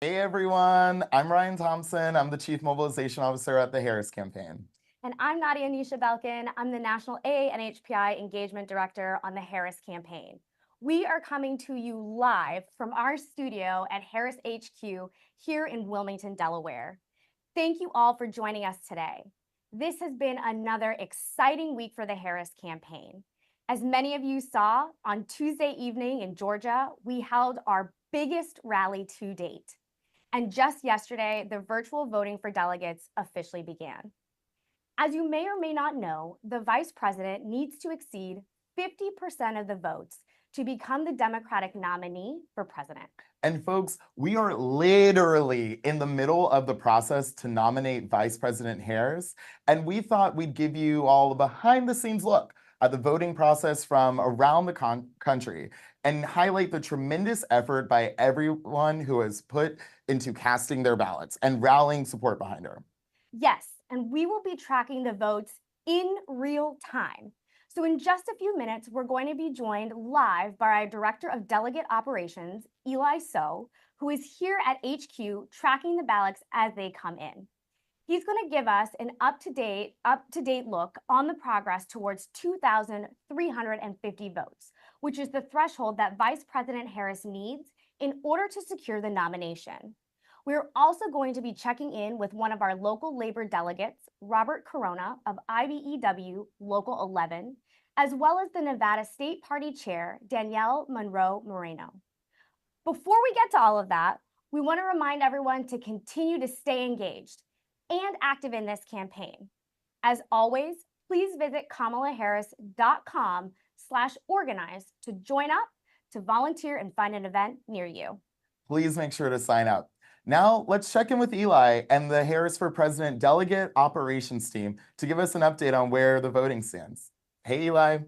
Hey everyone, I'm Ryan Thompson. I'm the Chief Mobilization Officer at the Harris Campaign. And I'm Nadia Nisha Belkin. I'm the National AANHPI Engagement Director on the Harris Campaign. We are coming to you live from our studio at Harris HQ here in Wilmington, Delaware. Thank you all for joining us today. This has been another exciting week for the Harris Campaign. As many of you saw, on Tuesday evening in Georgia, we held our biggest rally to date. And just yesterday, the virtual voting for delegates officially began. As you may or may not know, the vice president needs to exceed 50% of the votes to become the Democratic nominee for president. And folks, we are literally in the middle of the process to nominate Vice President Harris, and we thought we'd give you all a behind-the-scenes look at the voting process from around the country and highlight the tremendous effort by everyone who has put into casting their ballots and rallying support behind her. Yes, and we will be tracking the votes in real time. So in just a few minutes, we're going to be joined live by our Director of Delegate Operations, Eli So, who is here at HQ tracking the ballots as they come in. He's going to give us an up-to-date look on the progress towards 2,350 votes, which is the threshold that Vice President Harris needs in order to secure the nomination. We're also going to be checking in with one of our local labor delegates, Robert Corona of IBEW Local 11, as well as the Nevada State Party Chair, Danielle Monroe Moreno. Before we get to all of that, we want to remind everyone to continue to stay engaged and active in this campaign. As always, please visit kamalaharris.com/organize to join up, to volunteer, and find an event near you. Please make sure to sign up. Now, let's check in with Eli and the Harris for President Delegate Operations team to give us an update on where the voting stands. Hey, Eli.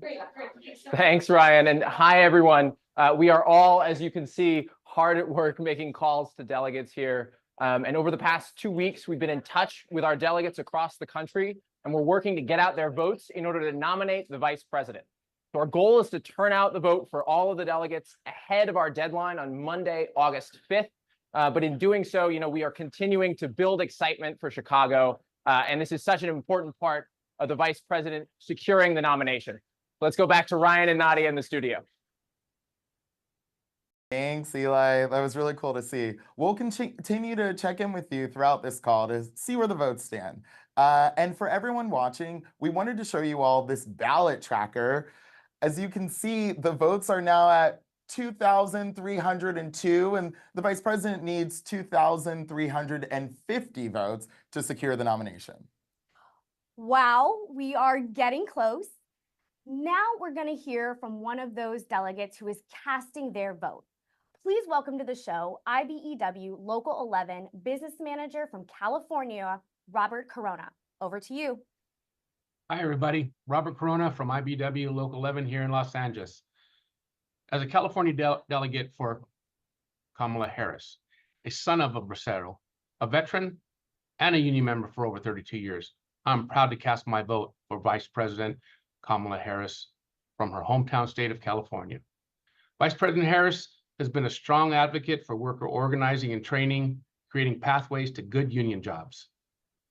Thanks, Ryan, and hi, everyone. We are all, as you can see, hard at work making calls to delegates here. And over the past 2 weeks, we've been in touch with our delegates across the country, and we're working to get out their votes in order to nominate the vice president. So our goal is to turn out the vote for all of the delegates ahead of our deadline on Monday, August 5th. But in doing so, we are continuing to build excitement for Chicago. And this is such an important part of the vice president securing the nomination. Let's go back to Ryan and Nadia in the studio. Thanks, Eli. That was really cool to see. We'll continue to check in with you throughout this call to see where the votes stand. And for everyone watching, we wanted to show you all this ballot tracker. As you can see, the votes are now at 2,302, and the vice president needs 2,350 votes to secure the nomination. Wow, we are getting close. Now we're going to hear from one of those delegates who is casting their vote. Please welcome to the show IBEW Local 11 Business Manager from California, Robert Corona. Over to you. Hi, everybody. Robert Corona from IBEW Local 11 here in Los Angeles. As a California delegate for Kamala Harris, a son of a bracero, a veteran, and a union member for over 32 years, I'm proud to cast my vote for Vice President Kamala Harris from her hometown state of California. Vice President Harris has been a strong advocate for worker organizing and training, creating pathways to good union jobs.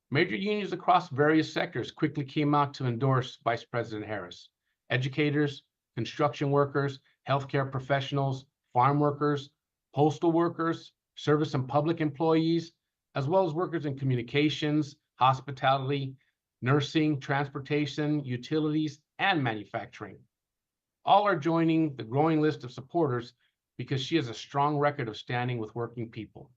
Major unions across various sectors quickly came out to endorse Vice President Harris. Educators, construction workers, healthcare professionals, farm workers, postal workers, service and public employees, as well as workers in communications, hospitality, nursing, transportation, utilities, and manufacturing. All are joining the growing list of supporters because she has a strong record of standing with working people.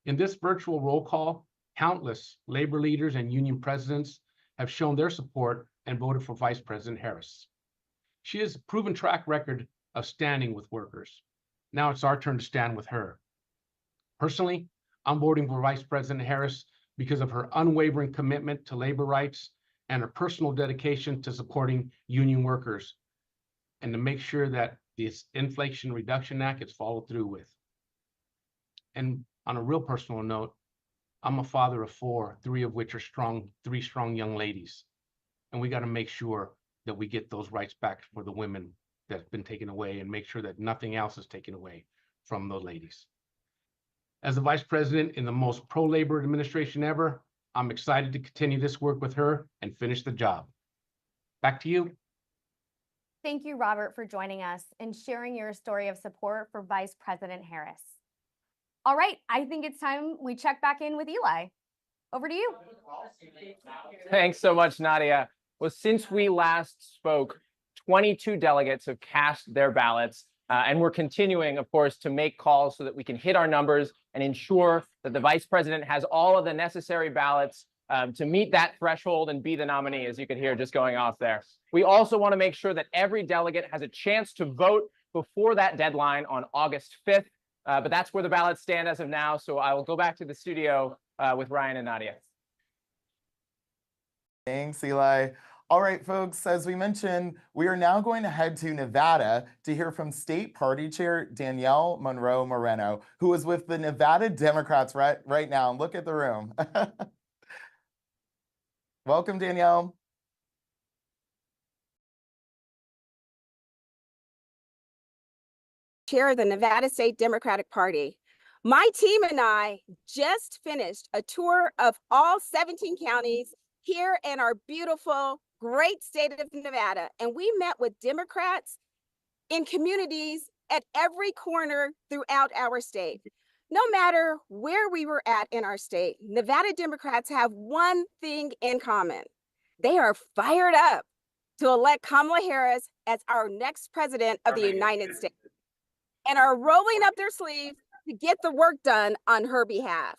In this virtual roll call, countless labor leaders and union presidents have shown their support and voted for Vice President Harris. She has a proven track record of standing with workers. Now it's our turn to stand with her. Personally, I'm voting for Vice President Harris because of her unwavering commitment to labor rights and her personal dedication to supporting union workers, and to make sure that this Inflation Reduction Act is followed through with. And on a real personal note, I'm a father of 4, 3 of which are three strong young ladies. And we got to make sure that we get those rights back for the women that have been taken away, and make sure that nothing else is taken away from those ladies. As the vice president in the most pro-labor administration ever, I'm excited to continue this work with her and finish the job. Back to you. Thank you, Robert, for joining us and sharing your story of support for Vice President Harris. All right, I think it's time we check back in with Eli. Over to you. Thanks so much, Nadia. Well, since we last spoke, 22 delegates have cast their ballots, and we're continuing, of course, to make calls so that we can hit our numbers and ensure that the vice president has all of the necessary ballots to meet that threshold and be the nominee, as you could hear just going off there. We also want to make sure that every delegate has a chance to vote before that deadline on August 5th, but that's where the ballots stand as of now. So I will go back to the studio with Ryan and Nadia. Thanks, Eli. All right, folks, as we mentioned, we are now going to head to Nevada to hear from State Party Chair Danielle Monroe Moreno, who is with the Nevada Democrats right now. And look at the room. Welcome, Danielle. Chair of the Nevada State Democratic Party. My team and I just finished a tour of all 17 counties here in our beautiful, great state of Nevada, and we met with Democrats in communities at every corner throughout our state. No matter where we were at in our state, Nevada Democrats have one thing in common. They are fired up to elect Kamala Harris as our next president of the United States and are rolling up their sleeves to get the work done on her behalf.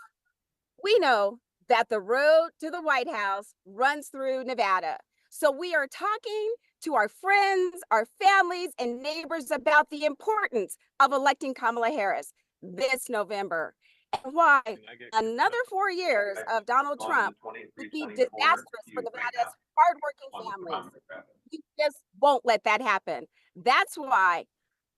We know that the road to the White House runs through Nevada. So we are talking to our friends, our families, and neighbors about the importance of electing Kamala Harris this November, and why another 4 years of Donald Trump would be disastrous for Nevada's hardworking families. We just won't let that happen. That's why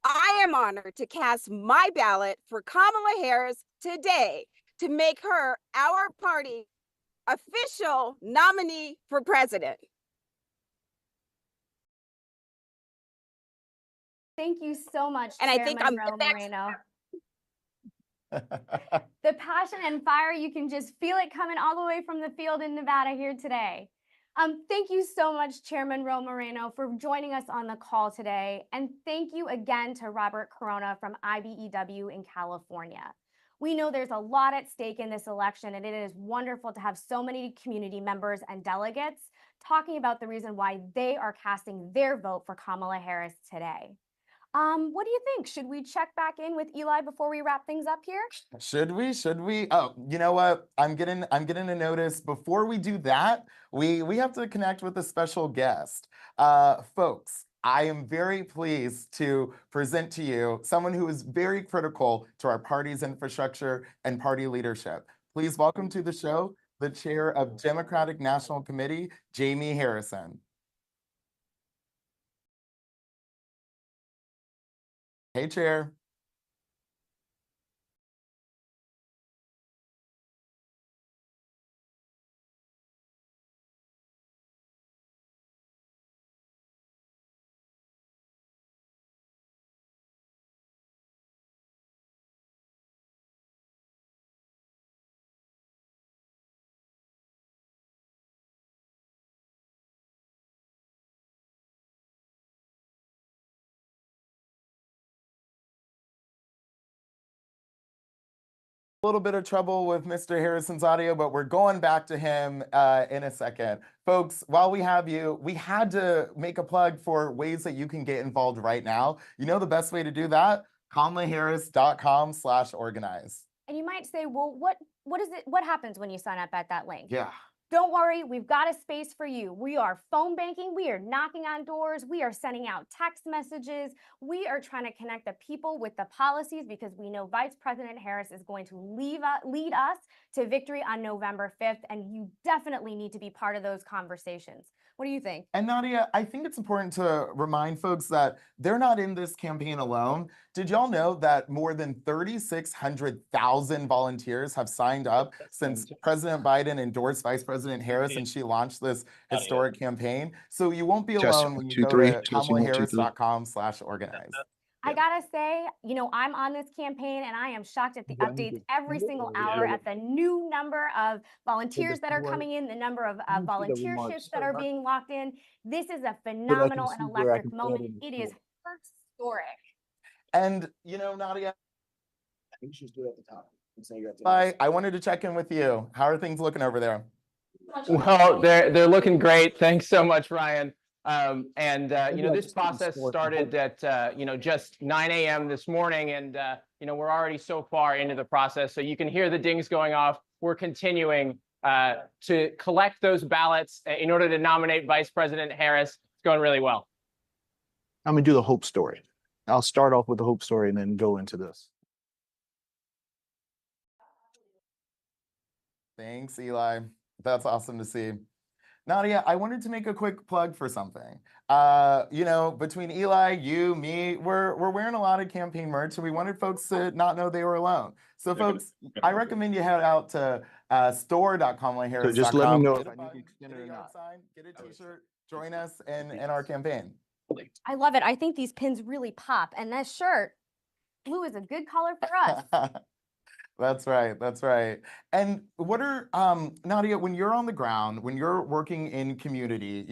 I am honored to cast my ballot for Kamala Harris today to make her our party official nominee for president. Thank you so much, And I Chair think Monroe I'm the next. Moreno. The passion and fire, you can just feel it coming all the way from the field in Nevada here today. Thank you so much, Chair Monroe Moreno, for joining us on the call today. And thank you again to Robert Corona from IBEW in California. We know there's a lot at stake in this election, and it is wonderful to have so many community members and delegates talking about the reason why they are casting their vote for Kamala Harris today. What do you think? Should we check back in with Eli before we wrap things up here? Should we? Should we? Oh, you know what? I'm getting a notice. Before we do that, we have to connect with a special guest. Folks, I am very pleased to present to you someone who is very critical to our party's infrastructure and party leadership. Please welcome to the show the chair of Democratic National Committee, Jamie Harrison. Hey, Chair. Little bit of trouble with Mr. Harrison's audio, but we're going back to him in a second. Folks, while we have you, we had to make a plug for ways that you can get involved right now. You know the best way to do that? KamalaHarris.com/organize. And you might say, well, what is it? What happens when you sign up at that link? Yeah. Don't worry, we've got a space for you. We are phone banking, we are knocking on doors, we are sending out text messages. We are trying to connect the people with the policies because we know Vice President Harris is going to lead us to victory on November 5th, and you definitely need to be part of those conversations. What do you think? And Nadia, I think it's important to remind folks that they're not in this campaign alone. Did y'all know that more than 3,600,000 volunteers have signed up since President Biden endorsed Vice President Harris and she launched this historic campaign? So you won't be alone when you go to KamalaHarris.com/organize. I gotta say, I'm on this campaign and I am shocked at the updates every single hour at the new number of volunteers that are coming in, the number of volunteer shifts that are being locked in. This is a phenomenal and electric moment. It is historic. And, Nadia, I wanted to check in with you. How are things looking over there? Well, they're looking great. Thanks so much, Ryan. This process started at just 9 a.m. this morning, and we're already so far into the process. So you can hear the dings going off. We're continuing to collect those ballots in order to nominate Vice President Harris. It's going really well. I'm gonna do the hope story. I'll start off with the hope story and then go into this. Thanks, Eli. That's awesome to see. Nadia, I wanted to make a quick plug for something. Between Eli, you, me, we're wearing a lot of campaign merch, and we wanted folks to not know they were alone. So, folks, I recommend you head out to store.kamalaharris.com. So just let me know get if a I need mug, to extend get it a or yard not. sign, get a t-shirt, join us in our campaign. I love it. I think these pins really pop. And that shirt, blue is a good color for us. That's right. That's right. And what are, Nadia, when you're on the ground, when you're working in community,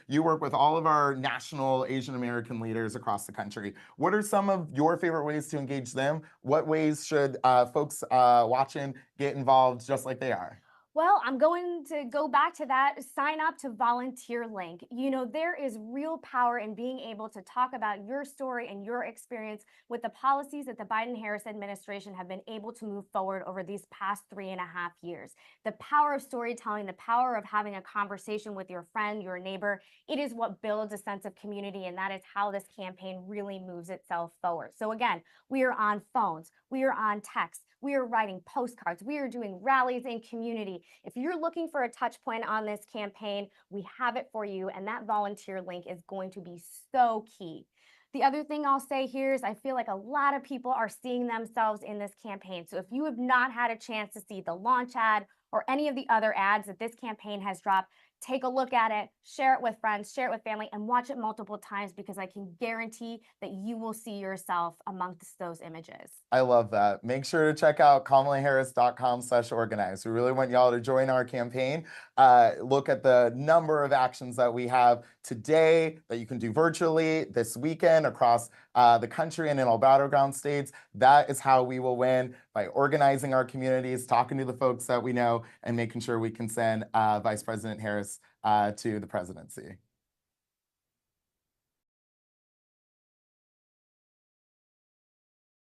you work with all of our national Asian American leaders across the country. What are some of your favorite ways to engage them? What ways should folks watching get involved just like they are? Well, I'm going to go back to that sign up to volunteer link. There is real power in being able to talk about your story and your experience with the policies that the Biden-Harris administration have been able to move forward over these past 3.5 years. The power of storytelling, the power of having a conversation with your friend, your neighbor, it is what builds a sense of community, and that is how this campaign really moves itself forward. So again, we are on phones, we are on text, we are writing postcards, we are doing rallies in community. If you're looking for a touch point on this campaign, we have it for you, and that volunteer link is going to be so key. The other thing I'll say here is I feel like a lot of people are seeing themselves in this campaign. So if you have not had a chance to see the launch ad or any of the other ads that this campaign has dropped, take a look at it, share it with friends, share it with family, and watch it multiple times, because I can guarantee that you will see yourself amongst those images. I love that. Make sure to check out kamalaharris.com/organize. We really want y'all to join our campaign. Look at the number of actions that we have today that you can do virtually this weekend across the country and in all battleground states. That is how we will win, by organizing our communities, talking to the folks that we know, and making sure we can send Vice President Harris to the presidency.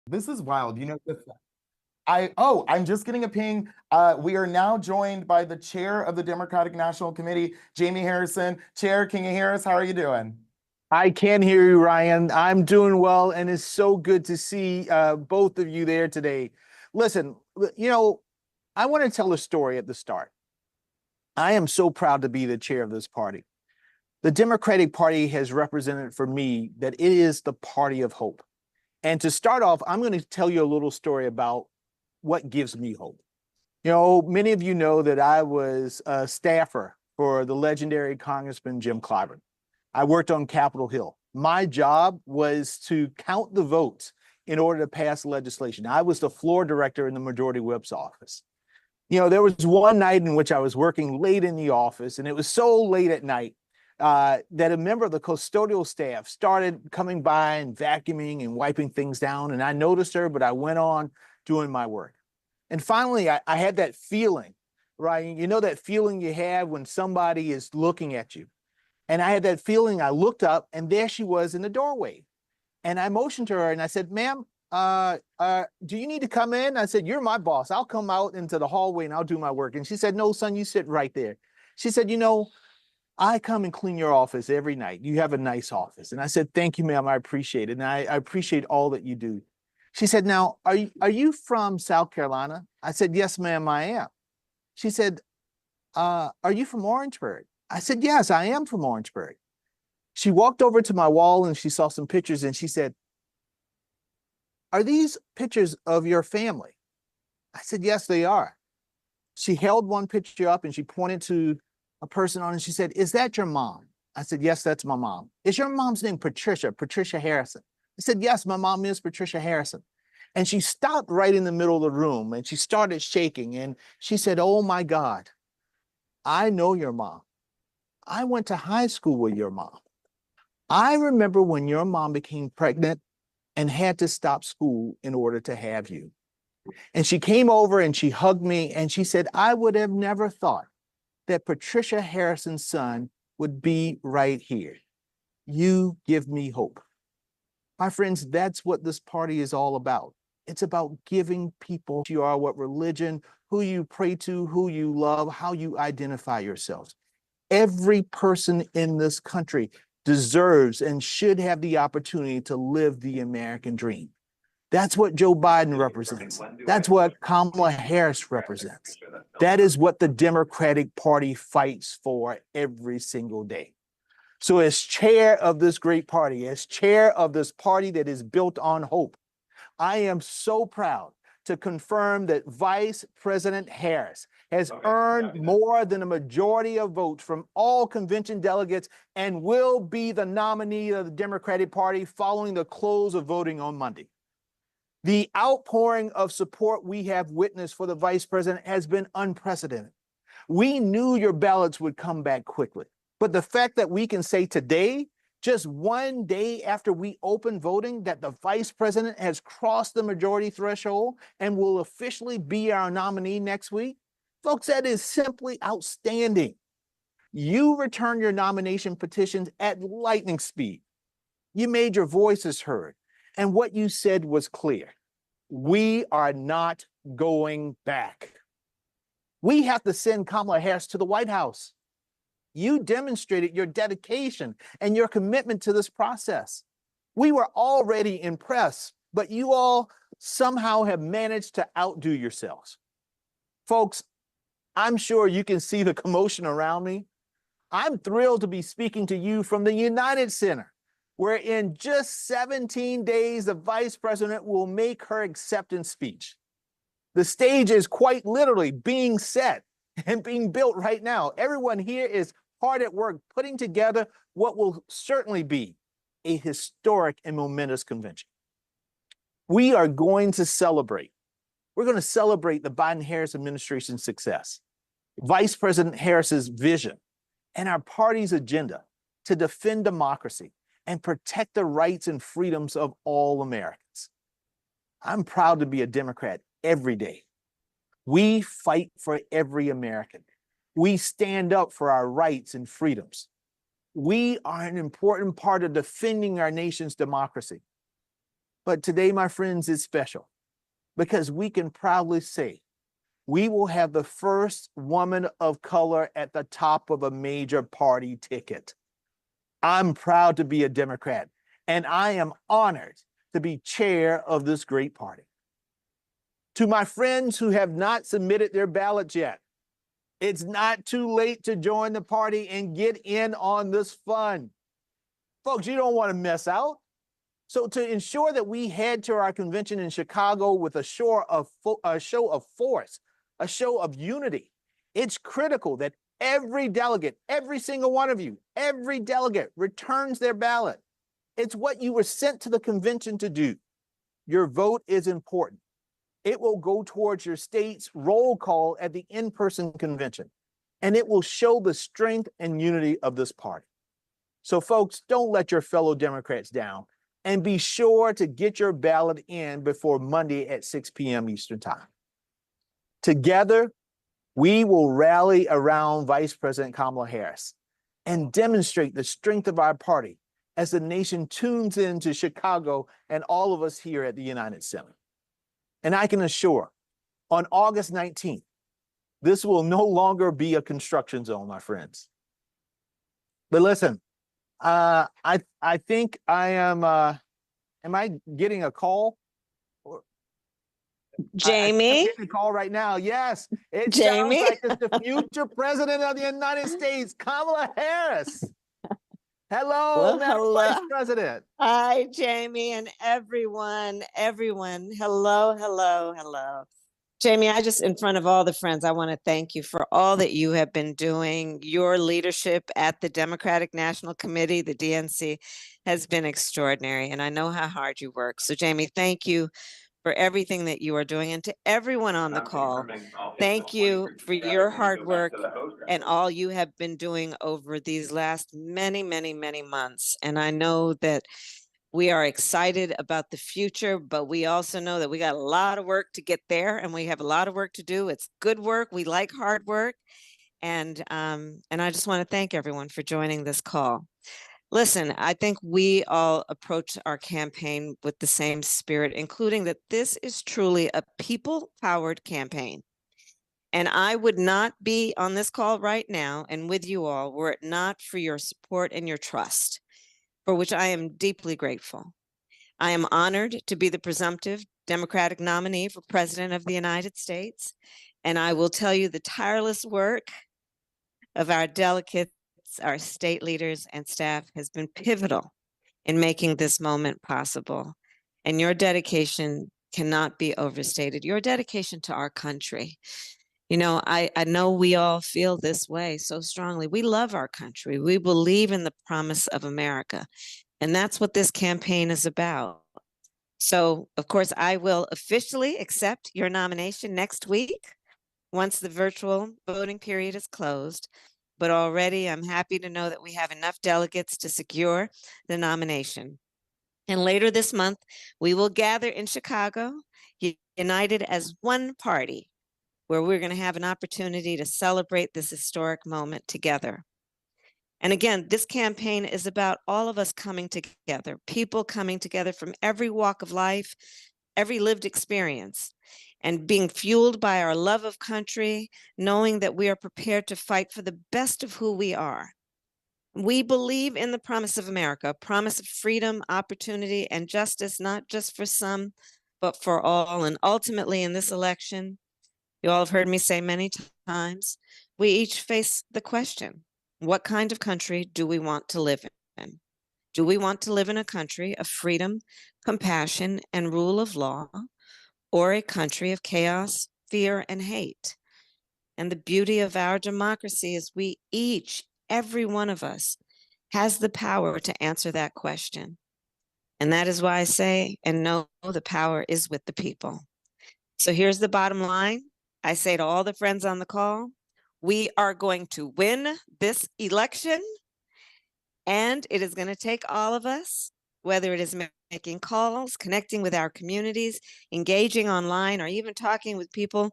This is wild. I'm just getting a ping. We are now joined by the chair of the Democratic National Committee, Jamie Harrison. Chair, can you hear us? How are you doing? I can hear you, Ryan. I'm doing well, and it's so good to see both of you there today. Listen, I want to tell a story at the start. I am so proud to be the chair of this party. The Democratic Party has represented for me that it is the party of hope. And to start off, I'm going to tell you a little story about what gives me hope. Many of you know that I was a staffer for the legendary Congressman Jim Clyburn. I worked on Capitol Hill. My job was to count the votes in order to pass legislation. I was the floor director in the Majority Whip's office. There was one night in which I was working late in the office, and it was so late at night that a member of the custodial staff started coming by and vacuuming and wiping things down. And I noticed her, but I went on doing my work. And finally, I had that feeling, right? That feeling you have when somebody is looking at you. And I had that feeling. I looked up, and there she was in the doorway. And I motioned to her, and I said, "Ma'am, do you need to come in?" I said, "You're my boss. I'll come out into the hallway and I'll do my work." And she said, "No, son, you sit right there." She said, "I come and clean your office every night. You have a nice office." And I said, "Thank you, ma'am. I appreciate it. And I appreciate all that you do." She said, "Now, are you from South Carolina?" I said, "Yes, ma'am, I am." She said, "Are you from Orangeburg?" I said, "Yes, I am from Orangeburg." She walked over to my wall and she saw some pictures, and she said, "Are these pictures of your family?" I said, "Yes, they are." She held one picture up and she pointed to a person on it. And she said, "Is that your mom?" I said, "Yes, that's my mom." "Is your mom's name Patricia Harrison?" I said, yes, my mom is Patricia Harrison. And she stopped right in the middle of the room and she started shaking. And she said, oh my God, I know your mom. I went to high school with your mom. I remember when your mom became pregnant and had to stop school in order to have you. And she came over and she hugged me and she said, I would have never thought that Patricia Harrison's son would be right here. You give me hope. My friends, that's what this party is all about. It's about giving people who you are, what religion, who you pray to, who you love, how you identify yourselves. Every person in this country deserves and should have the opportunity to live the American dream. That's what Joe Biden represents. That's what Kamala Harris represents. That is what the Democratic Party fights for every single day. So as chair of this great party, as chair of this party that is built on hope, I am so proud to confirm that Vice President Harris has earned more than a majority of votes from all convention delegates and will be the nominee of the Democratic Party following the close of voting on Monday. The outpouring of support we have witnessed for the vice president has been unprecedented. We knew your ballots would come back quickly, but the fact that we can say today, just one day after we open voting, that the vice president has crossed the majority threshold and will officially be our nominee next week, folks, that is simply outstanding. You returned your nomination petitions at lightning speed. You made your voices heard. And what you said was clear. We are not going back. We have to send Kamala Harris to the White House. You demonstrated your dedication and your commitment to this process. We were already impressed, but you all somehow have managed to outdo yourselves. Folks, I'm sure you can see the commotion around me. I'm thrilled to be speaking to you from the United Center, where in just 17 days, the vice president will make her acceptance speech. The stage is quite literally being set and being built right now. Everyone here is hard at work putting together what will certainly be a historic and momentous convention. We are going to celebrate. We're going to celebrate the Biden-Harris administration's success, Vice President Harris's vision, and our party's agenda to defend democracy and protect the rights and freedoms of all Americans. I'm proud to be a Democrat every day. We fight for every American. We stand up for our rights and freedoms. We are an important part of defending our nation's democracy. But today, my friends, is special because we can proudly say we will have the first woman of color at the top of a major party ticket. I'm proud to be a Democrat, and I am honored to be chair of this great party. To my friends who have not submitted their ballots yet, it's not too late to join the party and get in on this fun. Folks, you don't want to miss out. So to ensure that we head to our convention in Chicago with a show of force, a show of unity, it's critical that every delegate, every single one of you, every delegate returns their ballot. It's what you were sent to the convention to do. Your vote is important. It will go towards your state's roll call at the in-person convention, and it will show the strength and unity of this party. So folks, don't let your fellow Democrats down, and be sure to get your ballot in before Monday at 6 p.m. Eastern Time. Together, we will rally around Vice President Kamala Harris and demonstrate the strength of our party as the nation tunes into Chicago and all of us here at the United Center. And I can assure, on August 19th, this will no longer be a construction zone, my friends. But listen, I think I am I getting a call? Jamie? I'm getting a call right now. Yes, it Jamie? sounds like it's the future president of the United States, Kamala Harris. Hello, Well, Madam hello. Vice President. Hi, Jamie, and everyone. Hello, hello, hello. Jamie, I just, in front of all the friends, I want to thank you for all that you have been doing. Your leadership at the Democratic National Committee, the DNC, has been extraordinary, and I know how hard you work. So, Jamie, thank you for everything that you are doing. And to everyone on the call, thank you for your hard work and all you have been doing over these last many, many, many months. And I know that we are excited about the future, but we also know that we got a lot of work to get there, and we have a lot of work to do. It's good work. We like hard work. And I just want to thank everyone for joining this call. Listen, I think we all approach our campaign with the same spirit, including that this is truly a people-powered campaign. And I would not be on this call right now and with you all were it not for your support and your trust, for which I am deeply grateful. I am honored to be the presumptive Democratic nominee for President of the United States. And I will tell you the tireless work of our delegates, our state leaders and staff has been pivotal in making this moment possible. And your dedication cannot be overstated. Your dedication to our country. You know, I know we all feel this way so strongly. We love our country. We believe in the promise of America. And that's what this campaign is about. So, of course, I will officially accept your nomination next week once the virtual voting period is closed. But already I'm happy to know that we have enough delegates to secure the nomination. And later this month, we will gather in Chicago, united as one party, where we're going to have an opportunity to celebrate this historic moment together. And again, this campaign is about all of us coming together, people coming together from every walk of life, every lived experience, and being fueled by our love of country, knowing that we are prepared to fight for the best of who we are. We believe in the promise of America, a promise of freedom, opportunity, and justice, not just for some, but for all. And ultimately, in this election, you all have heard me say many times, we each face the question, what kind of country do we want to live in? Do we want to live in a country of freedom, compassion, and rule of law, or a country of chaos, fear, and hate? And the beauty of our democracy is we each, every one of us, has the power to answer that question. And that is why I say and know the power is with the people. So here's the bottom line. I say to all the friends on the call, we are going to win this election, and it is going to take all of us, whether it is making calls, connecting with our communities, engaging online, or even talking with people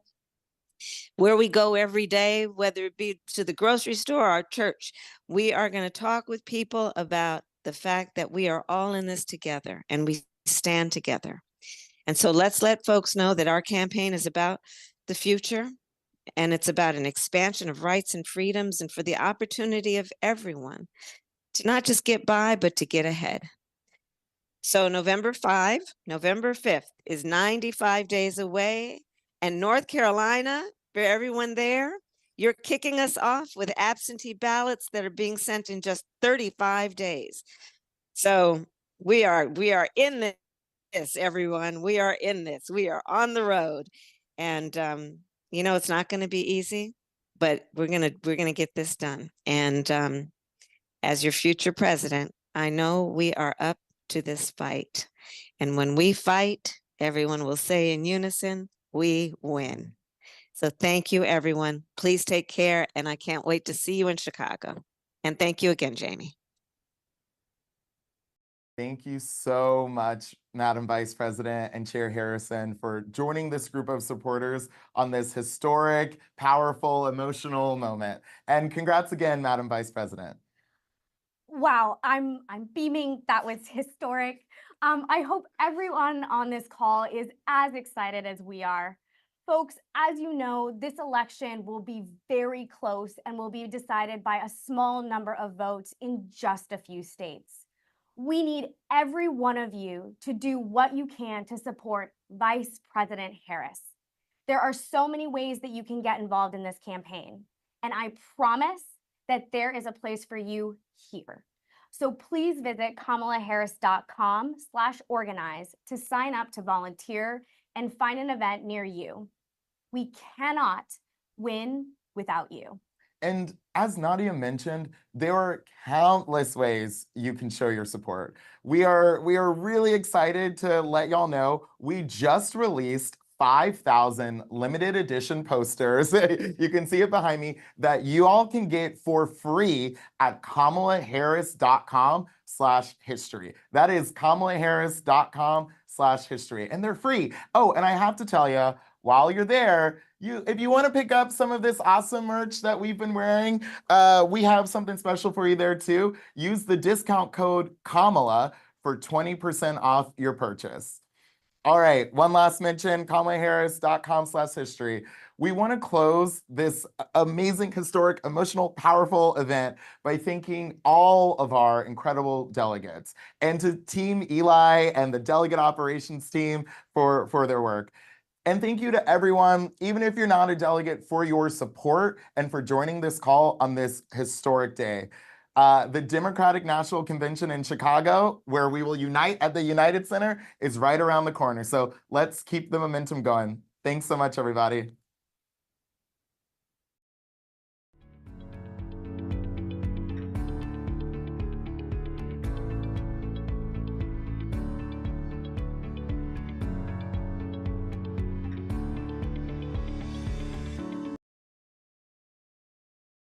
where we go every day, whether it be to the grocery store or our church. We are going to talk with people about the fact that we are all in this together and we stand together. And so let's let folks know that our campaign is about the future, and it's about an expansion of rights and freedoms and for the opportunity of everyone to not just get by, but to get ahead. So November 5th is 95 days away, and North Carolina, for everyone there, you're kicking us off with absentee ballots that are being sent in just 35 days. So we are in this, everyone. We are in this. We are on the road. And you know, it's not going to be easy, but we're going to get this done. And as your future president, I know we are up to this fight. And when we fight, everyone will say in unison, we win. So thank you, everyone. Please take care. And I can't wait to see you in Chicago. And thank you again, Jamie. Thank you so much, Madam Vice President and Chair Harrison, for joining this group of supporters on this historic, powerful, emotional moment. And congrats again, Madam Vice President. Wow, I'm beaming. That was historic. I hope everyone on this call is as excited as we are. Folks, as you know, this election will be very close and will be decided by a small number of votes in just a few states. We need every one of you to do what you can to support Vice President Harris. There are so many ways that you can get involved in this campaign, and I promise that there is a place for you here. So please visit kamalaharris.com/organize to sign up to volunteer and find an event near you. We cannot win without you. And as Nadia mentioned, there are countless ways you can show your support. We are really excited to let y'all know we just released 5,000 limited edition posters. You can see it behind me that you all can get for free at kamalaharris.com/history. That is kamalaharris.com/history. And they're free. Oh, and I have to tell you, while you're there, if you want to pick up some of this awesome merch that we've been wearing, we have something special for you there too. Use the discount code Kamala for 20% off your purchase. All right, one last mention, kamalaharris.com/history. We want to close this amazing, historic, emotional, powerful event by thanking all of our incredible delegates and to Team Eli and the delegate operations team for their work. And thank you to everyone, even if you're not a delegate, for your support and for joining this call on this historic day. The Democratic National Convention in Chicago, where we will unite at the United Center, is right around the corner. So let's keep the momentum going. Thanks so much, everybody.